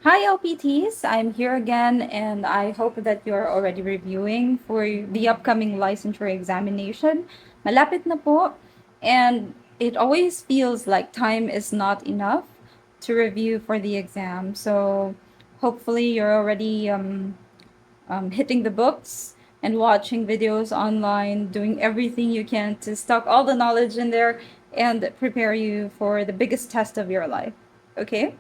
Hi LPTs, I'm here again and I hope that you're already reviewing for the upcoming licensure examination. Malapit na po and it always feels like time is not enough to review for the exam. So hopefully you're already hitting the books and watching videos online, doing everything you can to stock all the knowledge in there and prepare you for the biggest test of your life. Okay?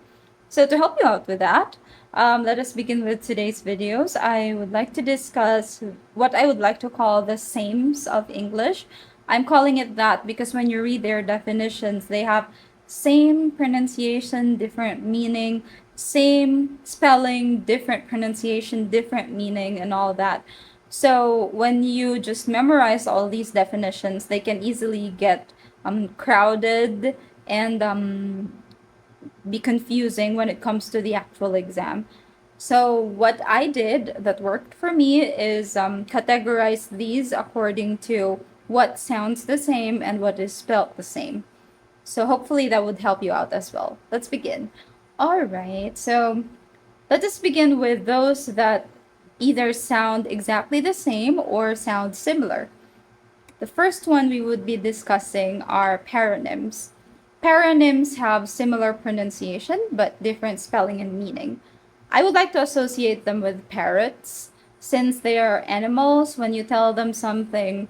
So to help you out with that, let us begin with today's videos. I would like to discuss what I would like to call the sames of English. I'm calling it that because when you read their definitions, they have same pronunciation, different meaning, same spelling, different pronunciation, different meaning, and all that. So when you just memorize all these definitions, they can easily get crowded and be confusing when it comes to the actual exam. So what I did that worked for me is categorize these according to what sounds the same and what is spelt the same. So hopefully that would help you out as well. Let's begin. All right, so let us begin with those that either sound exactly the same or sound similar. The first one we would be discussing are paronyms. Paronyms have similar pronunciation but different spelling and meaning. I would like to associate them with parrots since they are animals. When you tell them something,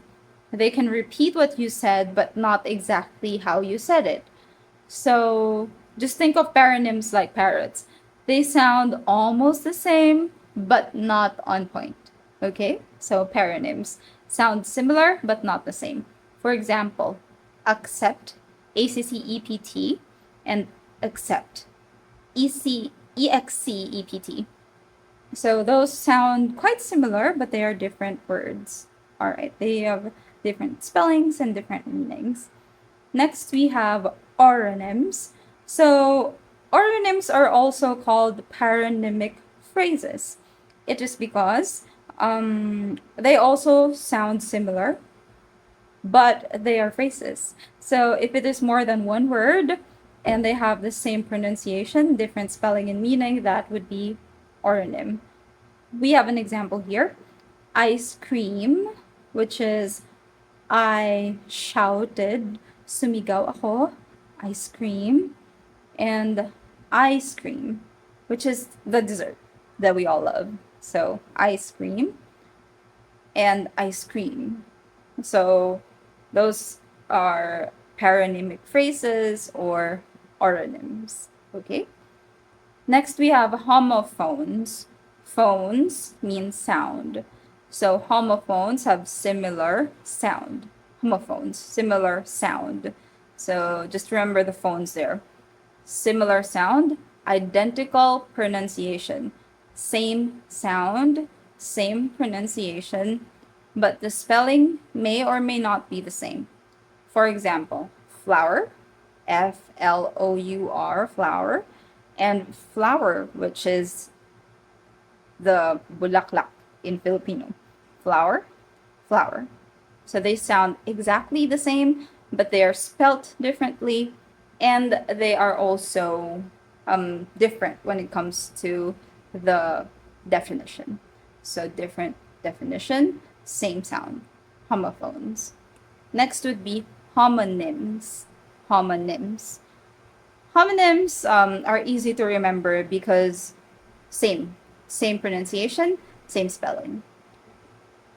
they can repeat what you said but not exactly how you said it. So just think of paronyms like parrots. They sound almost the same, but not on point. Okay? So paronyms sound similar, but not the same. For example, accept, ACCEPT, and accept, EXCEPT. So those sound quite similar, but they are different words. All right, they have different spellings and different meanings. Next, we have oronyms. So, oronyms are also called paronymic phrases. It is because they also sound similar, but they are phrases. So, if it is more than one word and they have the same pronunciation, different spelling and meaning, that would be oronym. We have an example here: ice cream, which is I shouted, sumigaw ako, ice cream, and ice cream, which is the dessert that we all love. So, ice cream and ice cream. So, those are paronymic phrases or oronyms. Okay? Next, we have homophones. Phones mean sound. So homophones have similar sound. Homophones, similar sound. So just remember the phones there. Similar sound, identical pronunciation. Same sound, same pronunciation, but the spelling may or may not be the same. For example, flower, FLOUR, flower, and flower, which is the bulaklak in Filipino. Flower, flower. So they sound exactly the same, but they are spelt differently, and they are also different when it comes to the definition. So different definition, same sound. Homophones. Next would be homonyms. Homonyms. Homonyms are easy to remember because same pronunciation, same spelling.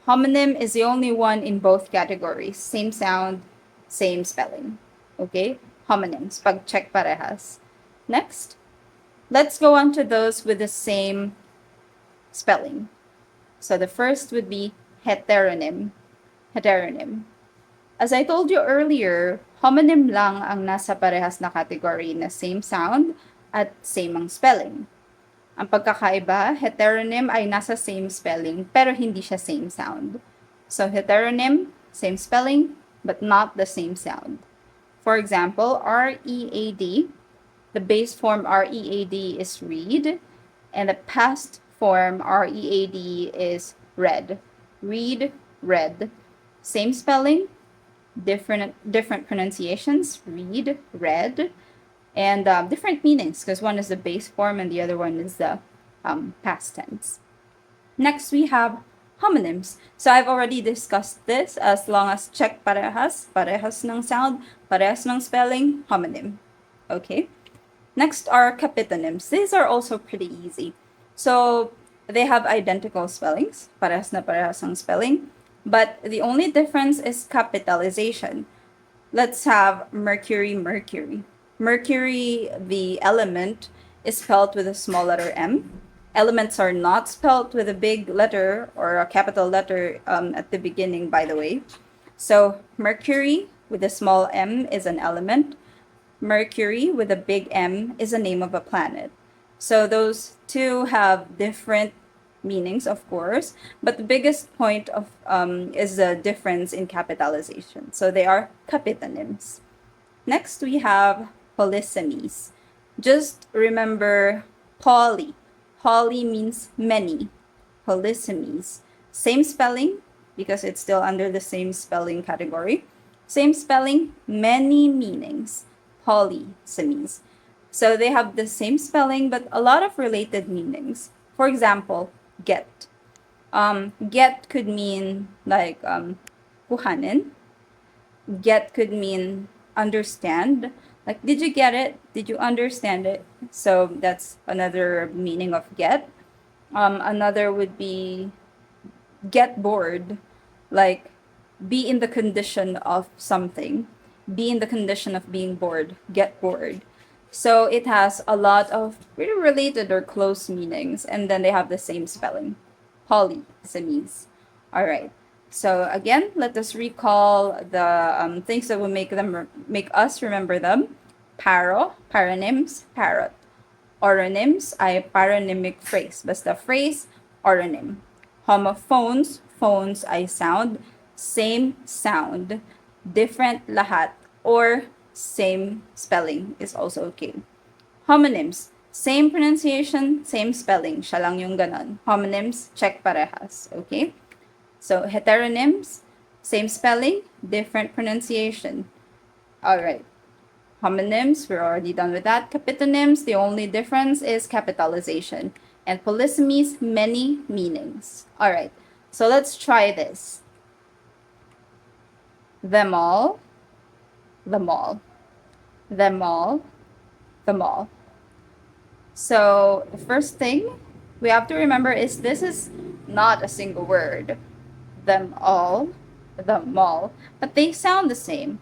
Homonym is the only one in both categories. Same sound, same spelling. Okay? Homonyms. Pag-check parehas. Next, let's go on to those with the same spelling. So the first would be heteronym. Heteronym. As I told you earlier, homonym lang ang nasa parehas na category na same sound at same ang spelling. Ang pagkakaiba, heteronym ay nasa same spelling pero hindi siya same sound. So heteronym, same spelling, but not the same sound. For example, R-E-A-D, the base form R-E-A-D is read, and the past form R-E-A-D is read. Read, read. Same spelling, different pronunciations, read, read, and different meanings because one is the base form and the other one is the past tense. Next, we have homonyms. So I've already discussed this. As long as check parehas, parehas ng sound, parehas ng spelling, homonym. Okay. Next are capitonyms. These are also pretty easy. So they have identical spellings, parehas na parehas ng spelling, but the only difference is capitalization. Let's have mercury, mercury. Mercury, the element, is spelled with a small letter M. Elements are not spelled with a big letter or a capital letter at the beginning, by the way. So mercury with a small m is an element. Mercury with a big M is a name of a planet. So those two have different meanings, of course, but the biggest point of is the difference in capitalization. So they are capitonyms. Next, we have polysemies. Just remember poly. Poly means many. Polysemies. Same spelling, because it's still under the same spelling category. Same spelling, many meanings. Polysemies. So they have the same spelling, but a lot of related meanings. For example, get. Get could mean like kuhanin. Get could mean understand. Like, did you get it? Did you understand it? So that's another meaning of get. Another would be get bored. Like, be in the condition of something. Be in the condition of being bored. Get bored. So it has a lot of really related or close meanings, and then they have the same spelling. Polysemies. All right. So again, let us recall the things that will make us remember them. Paronyms, parrot. Oronyms ay paronymic phrase. Basta phrase, oronym. Homophones, phones ay sound, same sound, different lahat, or same spelling is also okay. Homonyms, same pronunciation, same spelling. Siya lang yung ganon. Homonyms, check parehas. Okay? So, heteronyms, same spelling, different pronunciation. Alright. Homonyms, we're already done with that. Capitonyms, the only difference is capitalization. And polysemies, many meanings. Alright. So, let's try this. Them all, them all, them all, them all. So the first thing we have to remember is this is not a single word. Them all, but they sound the same.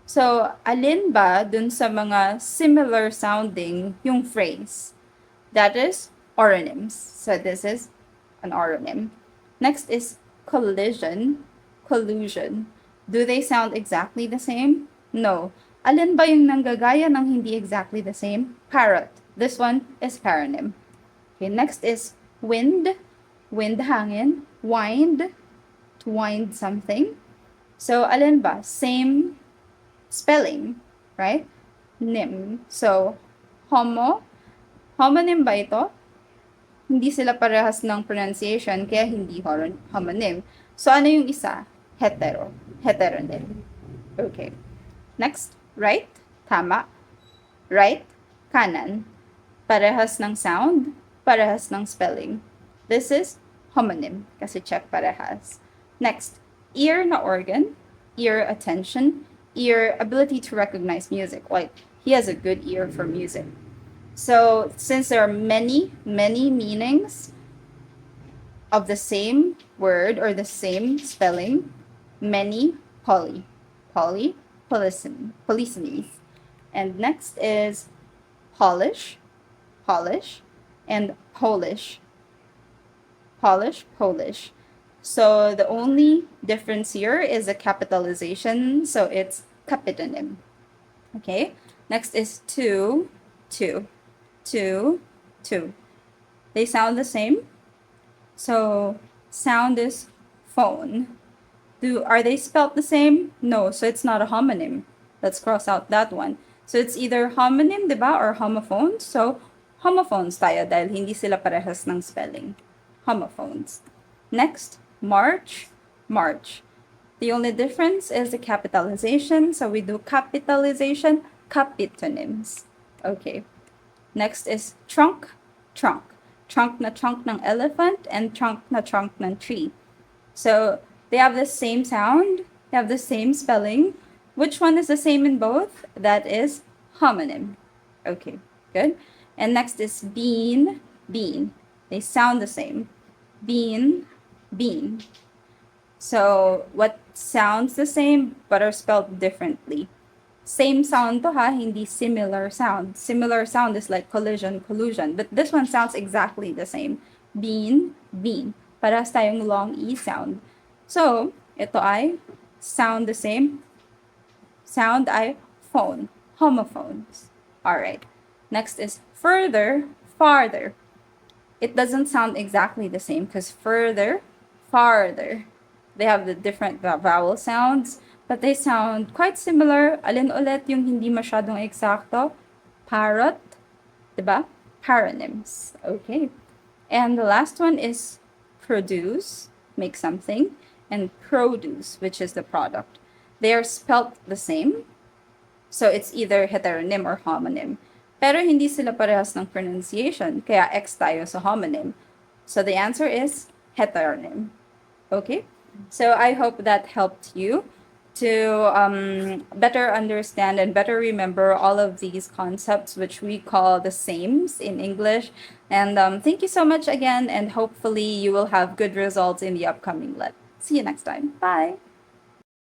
So, alin ba dun sa mga similar sounding yung phrase? That is oronyms. So this is an oronym. Next is collision, collusion. Do they sound exactly the same? No. Alin ba yung nanggagaya ng hindi exactly the same? Parrot. This one is paronym. Okay, next is wind. Wind, hangin. Wind, to wind something. So, alin ba? Same spelling, right? Nym. So, homonym ba ito? Hindi sila parehas ng pronunciation, kaya hindi homonym. So, ano yung isa? Heteronym. Okay. Next, right, tama. Right, kanan. Parehas ng sound, parehas ng spelling. This is homonym, kasi check parehas. Next, ear na organ, ear attention, ear ability to recognize music. Like, he has a good ear for music. So, since there are many meanings of the same word or the same spelling, many, polysemies. And next is polish, and Polish. Polish. So the only difference here is the capitalization, so it's capitonym. Okay, next is two. They sound the same. So sound is phone. Are they spelled the same? No, so it's not a homonym. Let's cross out that one. So it's either homonym, diba, or homophones. So homophones tayo dahil hindi sila parehas ng spelling. Homophones. Next, march. The only difference is the capitalization. So we do capitalization, capitonyms. Okay. Next is trunk, trunk. Trunk na trunk ng elephant and trunk na trunk ng tree. So they have the same sound, they have the same spelling. Which one is the same in both? That is homonym. Okay, good. And next is bean, bean. They sound the same. Bean, bean. So what sounds the same but are spelled differently? Same sound to ha, hindi similar sound. Similar sound is like collision, collusion. But this one sounds exactly the same. Bean, bean. Parehas tayong long E sound. So, ito ay sound the same. Sound ay phone. Homophones. Alright. Next is further, farther. It doesn't sound exactly the same because further, farther. They have the different vowel sounds, but they sound quite similar. Alin ulit yung hindi masyadong eksakto? Parrot, diba? Paronyms. Okay. And the last one is produce, make something, and produce, which is the product. They are spelt the same. So it's either heteronym or homonym. Pero hindi sila parehas ng pronunciation, kaya X tayo sa homonym. So the answer is heteronym. Okay? So I hope that helped you to better understand and better remember all of these concepts, which we call the sames in English. And thank you so much again, and hopefully you will have good results in the upcoming let. See you next time. Bye.